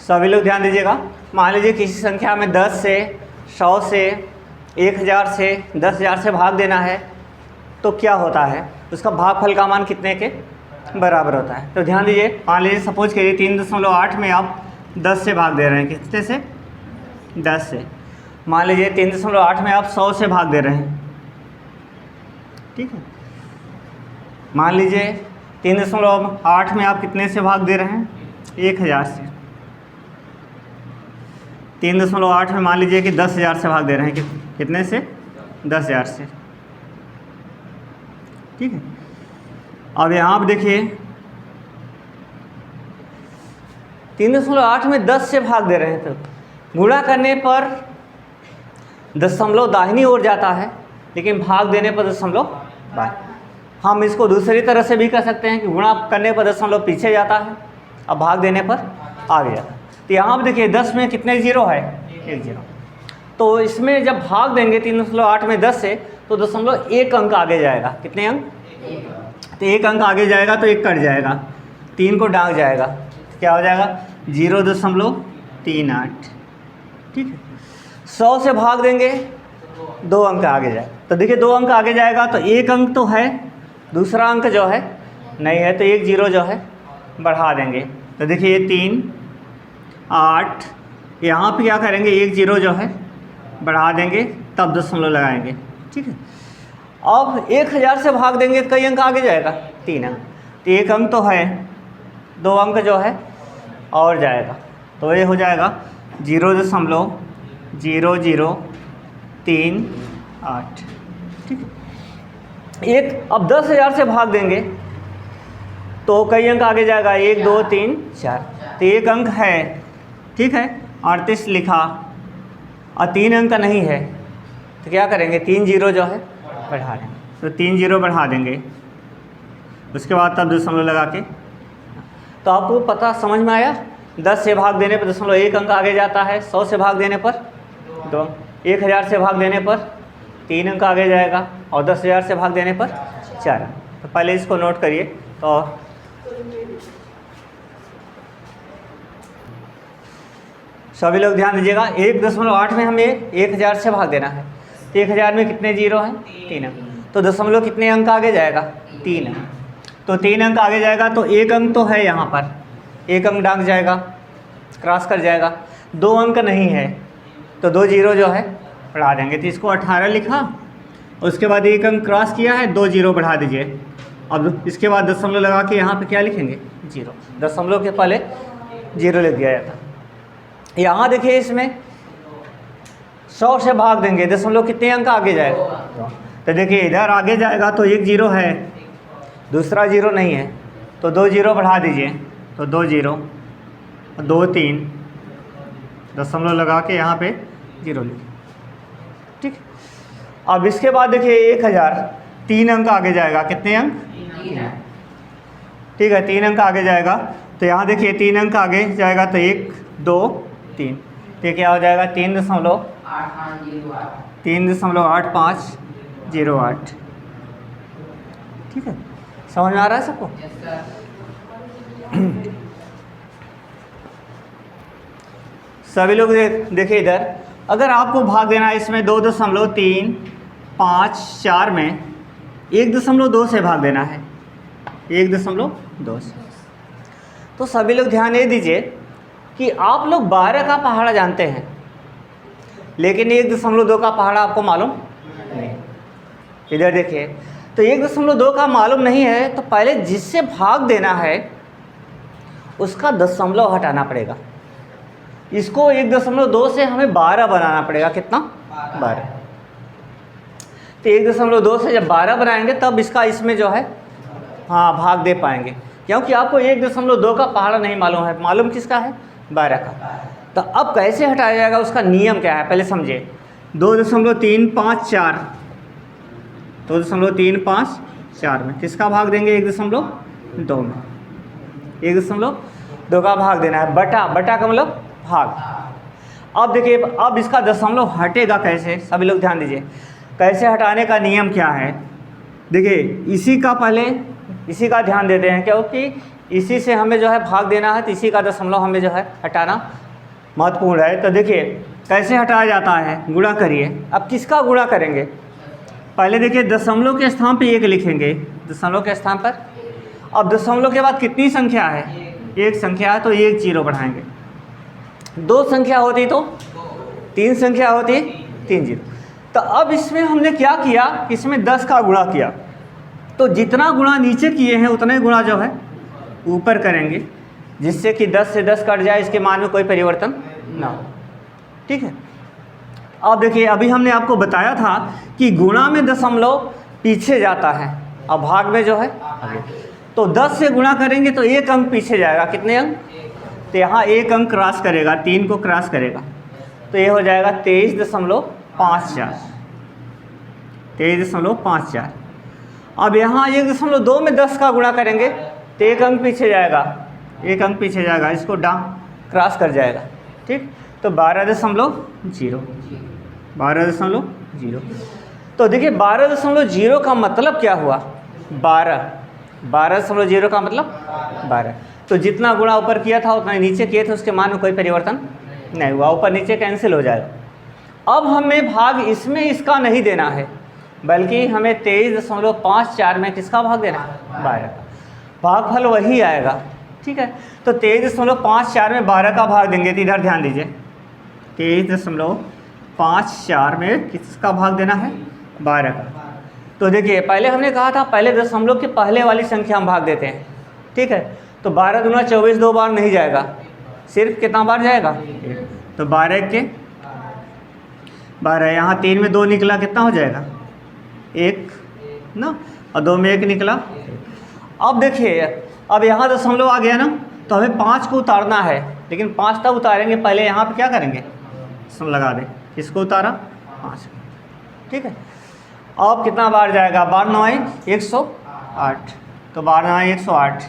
सभी लोग ध्यान दीजिएगा। मान लीजिए किसी संख्या में 10 से 100 से 1000 से 10,000 से भाग देना है तो क्या होता है, उसका भागफल का मान कितने के बराबर होता है। तो ध्यान दीजिए, मान लीजिए सपोज करिए 3.8 में आप 10 से भाग दे रहे हैं, कितने से 10 से। मान लीजिए 3.8 में आप 100 से भाग दे रहे हैं, ठीक है। मान लीजिए 3.8 में आप कितने से भाग दे रहे हैं, 1000 से। 3.8 में मान लीजिए कि 10,000 से भाग दे रहे हैं, कितने से 10,000 से, ठीक है। अब यहाँ आप देखिए 3.8 में 10 से भाग दे रहे हैं तो गुणा करने पर दशमलव दाहिनी ओर जाता है, लेकिन भाग देने पर दशमलव बाएं। हम इसको दूसरी तरह से भी कर सकते हैं कि गुणा करने पर दशमलव पीछे जाता है और भाग देने पर आगे जाता है। तो यहाँ आप देखिए 10 में कितने जीरो है, 1 जीरो। तो इसमें जब भाग देंगे 3.8 में 10 से तो दशमलव 1 अंक आगे जाएगा। कितने अंक, तो 1 अंक आगे जाएगा तो 1 कट जाएगा, 3 को डांक जाएगा, तो क्या हो जाएगा 0.38, ठीक है। 100 से भाग देंगे 2 अंक आगे जाए, तो देखिए 2 अंक आगे जाएगा तो 1 अंक तो है, दूसरा अंक जो है नहीं है, तो 1 जीरो जो है बढ़ा देंगे। तो देखिए 3 8, यहाँ पे क्या करेंगे 1 जीरो जो है बढ़ा देंगे, तब दशमलव लगाएंगे, ठीक है। अब 1000 से भाग देंगे कई अंक आगे जाएगा, 3 अंक, तो 1 अंक तो है, 2 अंक जो है और जाएगा, तो ये हो जाएगा 0.0038, ठीक है। अब 10,000 से भाग देंगे तो कई अंक आगे जाएगा, 1 2 3 4, तो 1 अंक है, ठीक है, 38 लिखा और 3 अंक का नहीं है, तो क्या करेंगे 3 जीरो जो है बढ़ा देंगे, तो 3 जीरो बढ़ा देंगे, उसके बाद तब दशमलव लगा के। तो आपको पता समझ में आया, 10 से भाग देने पर दशमलव 1 अंक आगे जाता है, 100 से भाग देने पर 2, 1000 से भाग देने पर 3 अंक आगे जाएगा और 10,000 से भाग देने पर 4 अंक। तो पहले इसको नोट करिए। तो सभी लोग ध्यान दीजिएगा, 1.8 में हमें 1000 से भाग देना है, तो 1000 में कितने जीरो हैं, 3 अंक, तो दशमलव कितने अंक आगे जाएगा, 3 अंक, तो 3 अंक आगे जाएगा, तो 1 अंक तो है यहाँ पर, 1 अंक डांक जाएगा, क्रॉस कर जाएगा, 2 अंक नहीं है, तो 2 जीरो जो है बढ़ा देंगे, तो इसको 18 लिखा, उसके बाद 1 अंक क्रॉस किया है, 2 जीरो बढ़ा दीजिए। अब इसके बाद दशमलव लगा के यहाँ पे क्या लिखेंगे, जीरो, दशमलव के पहले जीरो लिख दिया जाता। यहाँ देखिए इसमें 100 से भाग देंगे, दशमलव कितने अंक आगे जाएगा, तो देखिए इधर आगे जाएगा तो 1 जीरो है, दूसरा जीरो नहीं है, तो 2 जीरो बढ़ा दीजिए, तो 2 जीरो 2 3, दशमलव लगा के यहाँ पे जीरो लिखिए, ठीक। अब इसके बाद देखिए 1000, 3 अंक आगे जाएगा, कितने अंक, ठीक है, 3 अंक आगे जाएगा, तो यहाँ देखिए 3 अंक आगे जाएगा, तो 1 2 3, तो क्या हो जाएगा 3.8508, ठीक है। समझ में आ रहा है सबको? सभी लोग देखिए इधर, अगर आपको भाग देना है इसमें 2.354 में 1.2 से भाग देना है, 1.2 से, तो सभी लोग ध्यान ये दीजिए कि आप लोग 12 का पहाड़ा जानते हैं, लेकिन 1.2 का पहाड़ा आपको मालूम नहीं। इधर देखिए, तो 1.2 का मालूम नहीं है, तो पहले जिससे भाग देना है उसका दशमलव हटाना पड़ेगा। इसको 1.2 से हमें 12 बनाना पड़ेगा, कितना, 12। तो 1.2 से जब 12 बनाएंगे तब इसका इसमें जो है हाँ भाग दे पाएंगे, क्योंकि आपको 1.2 का पहाड़ा नहीं मालूम है, मालूम किसका है, 12 का। तो अब कैसे हटाया जाएगा, उसका नियम क्या है पहले समझिए। 2.354, 2.354 में किसका भाग देंगे, 1.2 में, 1.2 का भाग देना है, बटा का मतलब भाग। अब देखिए, अब इसका दशमलव हटेगा कैसे, सभी लोग ध्यान दीजिए, कैसे हटाने का नियम क्या है। देखिए इसी का ध्यान देते हैं, क्योंकि इसी से हमें जो है भाग देना है, तो इसी का दशमलव हमें जो है हटाना महत्वपूर्ण है। तो देखिए कैसे हटाया जाता है, गुणा करिए। अब किसका गुणा करेंगे, पहले देखिए दशमलव के स्थान पे 1 लिखेंगे, दशमलव के स्थान पर। अब दशमलव के बाद कितनी संख्या है, एक संख्या है, तो 1 0 बढ़ाएंगे। 2 संख्या होती तो 3 संख्या होती 3 0। तो अब इसमें हमने क्या किया, इसमें 10 का गुणा किया, तो जितना गुणा नीचे किए हैं उतने गुणा जो है ऊपर करेंगे, जिससे कि 10 से 10 कट जाए, इसके मान में कोई परिवर्तन ना हो। ठीक है। अब देखिए अभी हमने आपको बताया था कि गुणा में दशमलव पीछे जाता है और भाग में जो है आगे। तो 10 से गुणा करेंगे तो 1 अंक पीछे जाएगा, कितने अंक, तो यहाँ 1 अंक क्रॉस करेगा, 3 को क्रॉस करेगा, तो ये हो जाएगा 23.54, 23.54। अब यहाँ 1.2 में 10 का गुणा करेंगे तो 1 अंक पीछे जाएगा, 1 अंक पीछे जाएगा, इसको क्रॉस कर जाएगा। ठीक, तो 12.0, 12.0। तो देखिए 12.0 का मतलब क्या हुआ, 12.0 का मतलब 12। तो जितना गुणा ऊपर किया था उतना नीचे किए थे, उसके मान में कोई परिवर्तन नहीं हुआ, ऊपर नीचे कैंसिल हो जाएगा। अब हमें भाग इसमें इसका नहीं देना है, बल्कि हमें 23.54 में किसका भाग देना है, 12 का। भागफल वही आएगा। ठीक है, तो 23.54 में 12 का भाग देंगे, तो इधर ध्यान दीजिए, 23.54 में किसका भाग देना है, 12 का। तो देखिए पहले हमने कहा था पहले दशमलव के पहले वाली संख्या हम भाग देते हैं। ठीक है, तो 12 दूना 24 2 बार नहीं जाएगा, सिर्फ कितना बार जाएगा, तो 12 के 12, यहाँ 3 में 2 निकला, कितना हो जाएगा 1 ना, और 2 में 1 निकला। अब देखिए अब यहाँ दशमलव आ गया ना, तो हमें 5 को उतारना है, लेकिन 5 तब उतारेंगे, पहले यहाँ पे क्या करेंगे, लगा दें, इसको उतारा 5। ठीक है, अब कितना बार जाएगा, 12 9 108, तो 12 9 108,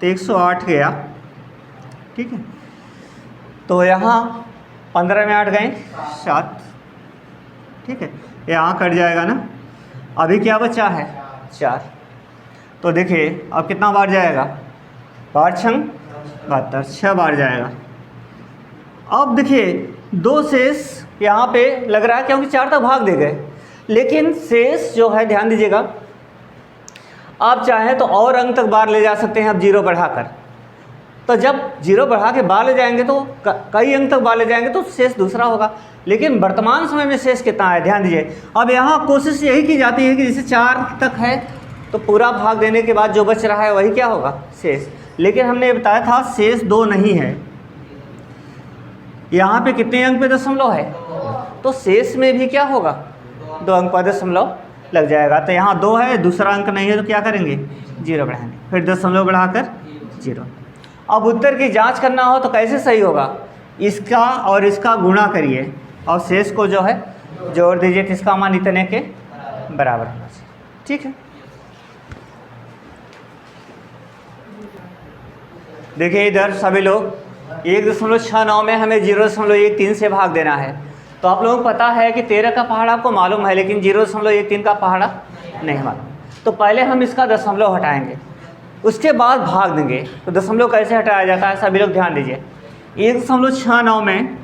तो 108 गया। ठीक है, तो यहाँ 15 में 8 गए 7। ठीक है, यहाँ कट जाएगा ना, अभी क्या बचा है 4। तो देखिए अब कितना बार जाएगा, 5 6 72, 6 बार जाएगा। अब देखिए 2 शेष यहाँ पे लग रहा है, क्योंकि 4 तक भाग दे गए, लेकिन शेष जो है ध्यान दीजिएगा, आप चाहें तो और अंक तक बार ले जा सकते हैं, अब 0 बढ़ाकर। तो जब 0 बढ़ा के बार ले जाएंगे तो कई अंक तक बार ले जाएंगे तो शेष दूसरा होगा, लेकिन वर्तमान समय में शेष कितना है, ध्यान दीजिए। अब यहाँ कोशिश यही की जाती है कि जैसे 4 तक है तो पूरा भाग देने के बाद जो बच रहा है वही क्या होगा, शेष। लेकिन हमने बताया था शेष 2 नहीं है, यहाँ पे कितने अंक पे दशमलव है, तो शेष में भी क्या होगा, 2 अंक पर दशमलव लग जाएगा। तो यहाँ 2 है, दूसरा अंक नहीं है, तो क्या करेंगे 0 बढ़ाएंगे, फिर दशमलव बढ़ाकर 0। अब उत्तर की जांच करना हो तो कैसे सही होगा, इसका और इसका गुणा करिए और शेष को जो है जोड़ दीजिए, तो इसका मान इतने के बराबर होना चाहिए। ठीक है, देखिए इधर सभी लोग 1.69 में हमें 0.13 से भाग देना है। तो आप लोगों को पता है कि 13 का पहाड़ा आपको मालूम है, लेकिन 0.13 का पहाड़ा नहीं मालूम। तो पहले हम इसका दशमलव हटाएंगे, उसके बाद भाग देंगे। तो दशमलव कैसे हटाया जाता है, सभी लोग ध्यान दीजिए। 1.69 में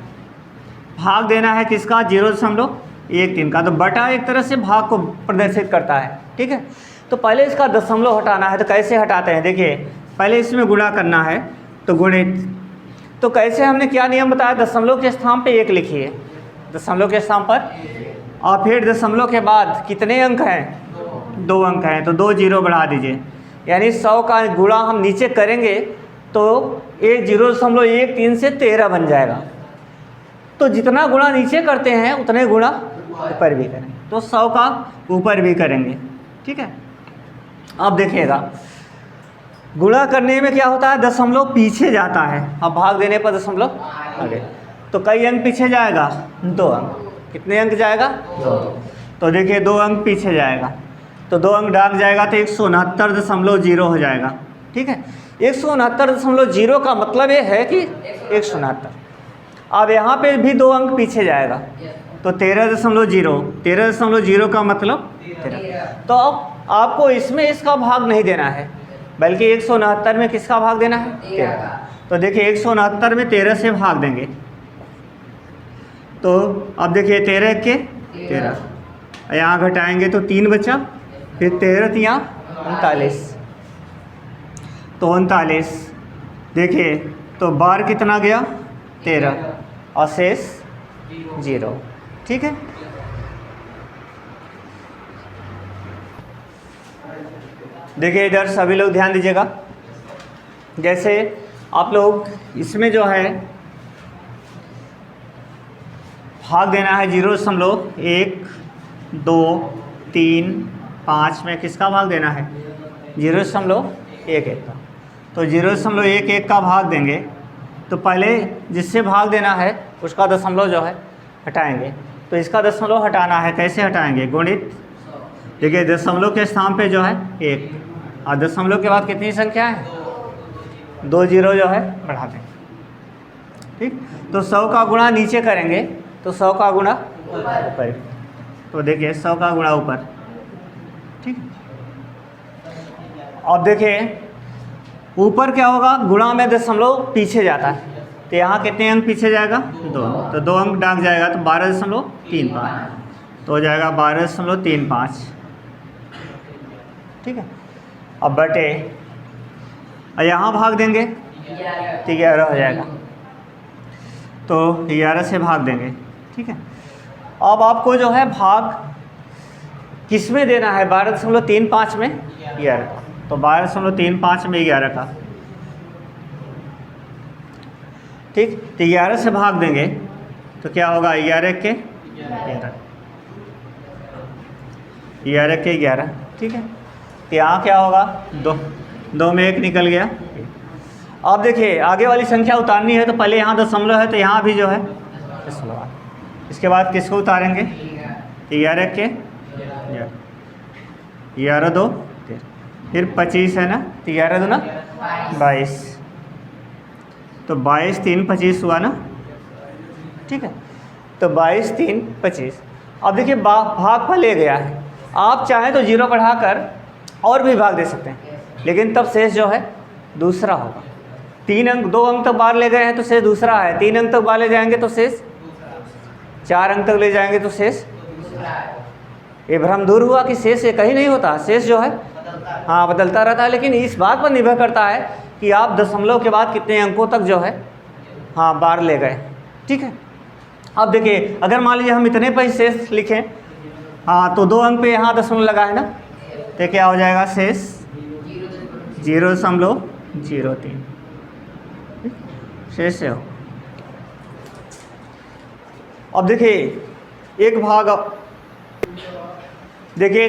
भाग देना है किसका, 0.13 का। तो बटा एक तरह से भाग को प्रदर्शित करता है। ठीक है, तो पहले इसका दशमलव हटाना है। तो कैसे हटाते हैं, देखिए पहले इसमें गुणा करना है, तो गुणित। तो कैसे, हमने क्या नियम बताया, दशमलव के स्थान पे 1 लिखिए, दशमलव के स्थान पर, और फिर दशमलव के बाद कितने अंक हैं, 2 अंक हैं, तो 2 0 बढ़ा दीजिए। यानी 100 का गुणा हम नीचे करेंगे तो 0.13 से 13 बन जाएगा। तो जितना गुणा नीचे करते हैं उतने गुणा ऊपर भी करेंगे, तो 100 का ऊपर भी करेंगे। ठीक है, अब देखिएगा गुणा करने में क्या होता है, दशमलव पीछे जाता है, अब भाग देने पर दशमलव आगे। तो कई अंक पीछे जाएगा, 2 अंक। कितने अंक जाएगा, 2। तो देखिए 2 अंक पीछे जाएगा, तो 2 अंक डाल जाएगा, तो 169.0 हो जाएगा। ठीक है, 169.0 का मतलब ये है कि 169। अब यहाँ पे भी 2 अंक पीछे जाएगा, तो 13.0 का मतलब 13। तो अब आपको इसमें इसका भाग नहीं देना है, बल्कि 169 में किसका भाग देना है? 13। तो देखिए 169 में 13 से भाग देंगे, तो अब देखिए 13 के 13, यहाँ घटाएंगे तो 3 बचा, फिर 13 तियाँ 39, तो 39। देखिए तो बार कितना गया? 13 और शेष 0। ठीक है, देखिए इधर सभी लोग ध्यान दीजिएगा। जैसे आप लोग इसमें जो है भाग देना है 0.1 2 3 5 में किसका भाग देना है? 0.11 का। तो 0.11 का भाग देंगे तो पहले जिससे भाग देना है उसका दशमलव जो है हटाएंगे। तो इसका दशमलव हटाना है, कैसे हटाएंगे? गुणित, देखिए दशमलव के स्थान पे जो है 1 और दशमलव के बाद कितनी संख्या है? 2 जीरो जो है बढ़ा देंगे। ठीक, तो 100 का गुणा नीचे करेंगे तो 100 का गुणा ऊपर, तो देखिए 100 का गुणा ऊपर। ठीक, अब देखिए ऊपर क्या होगा? गुणा में दशमलव पीछे जाता है, तो यहाँ कितने अंक पीछे जाएगा? 2, तो 2 अंक डाक जाएगा तो 12.35, तो हो जाएगा 12.35। ठीक है, अब बटे, और यहाँ भाग देंगे तो 11 हो जाएगा, तो 11 से भाग देंगे। ठीक है, अब आपको जो है भाग किस में देना है? 12.35 में 11 का, तो 12.35 में 11 का। ठीक, तो 11 से भाग देंगे तो क्या होगा? 11 के 11। ठीक है, तो यहाँ क्या होगा? 2 में 1 निकल गया। अब देखिए आगे वाली संख्या उतारनी है तो पहले यहाँ दशमलव है तो यहाँ भी जो है दशमलव, इसके बाद किसको उतारेंगे? 11 के 11 2 फिर 25 है ना, 11 दूना 22, तो 22 3 25 हुआ ना। ठीक है, तो 22 3 25। अब देखिए भाग पर ले गया है, आप चाहें तो 0 बढ़ाकर और भी भाग दे सकते हैं, लेकिन तब शेष जो है दूसरा होगा। 3 अंक 2 अंक तक बाहर ले गए हैं तो शेष दूसरा है, 3 अंक तक बाहर ले जाएंगे तो शेष, 4 अंक तक ले जाएंगे तो शेष। ये भ्रम दूर हुआ कि शेष एक ही नहीं होता, शेष जो है हाँ बदलता रहता है, लेकिन इस बात पर निर्भर करता है कि आप दशमलव के बाद कितने अंकों तक जो है हाँ बार ले गए। ठीक है, अब देखिए अगर मान लीजिए हम इतने पर शेष लिखें, हाँ तो 2 अंक पे यहाँ दशमलव लगा है ना, तो क्या हो जाएगा? शेष 0.03 शेष से हो। अब देखिए एक भाग, देखिए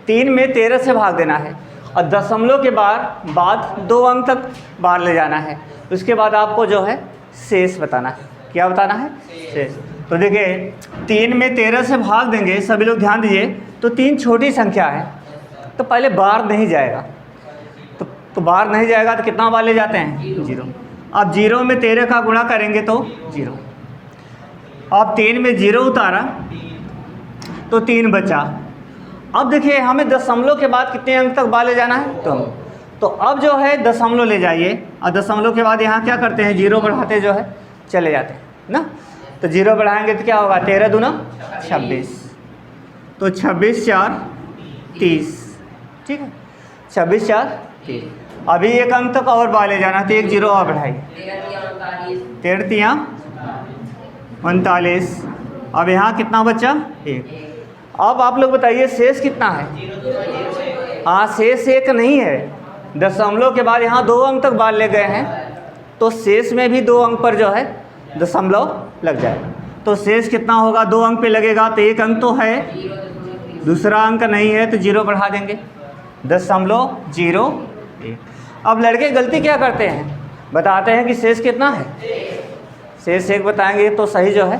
3 में 13 से भाग देना है और दशमलव के बाद 2 अंक तक बाहर ले जाना है, उसके बाद आपको जो है शेष बताना है। क्या बताना है? शेष। तो देखिए 3 में 13 से भाग देंगे, सभी लोग ध्यान दीजिए, तो 3 छोटी संख्या है तो पहले बार नहीं जाएगा, तो बार नहीं जाएगा तो कितना बार ले जाते हैं? 0। अब 0 में 13 का गुणा करेंगे तो 0। अब 3 में 0 उतारा तो 3 बचा। अब देखिए हमें दशमलव के बाद कितने अंक तक बार ले जाना है? तो अब जो है दशमलव ले जाइए और दशमलव के बाद यहाँ क्या करते हैं? 0 बढ़ाते जो है चले जाते हैं ना, तो 0 बढ़ाएंगे तो क्या होगा? 13 दूना 26, तो 26 4 30। ठीक है, 26 4 30। अभी 1 अंक तक और बार ले जाना, तो 1 0 और बढ़ाइए, 13 तियाँ 39। अब यहाँ कितना बचा? 1। अब आप लोग बताइए शेष कितना है? हाँ शेष 1 नहीं है, दशमलव के बाद यहाँ 2 अंक तक बार ले गए हैं, तो शेष में भी 2 अंक पर जो है दशमलव लग जाएगा। तो शेष कितना होगा? 2 अंक पे लगेगा, तो 1 अंक तो है, दूसरा अंक नहीं है, तो 0 बढ़ा देंगे, 0.01। अब लड़के गलती क्या करते हैं? बताते हैं कि शेष कितना है, शेष 1 बताएंगे तो सही जो है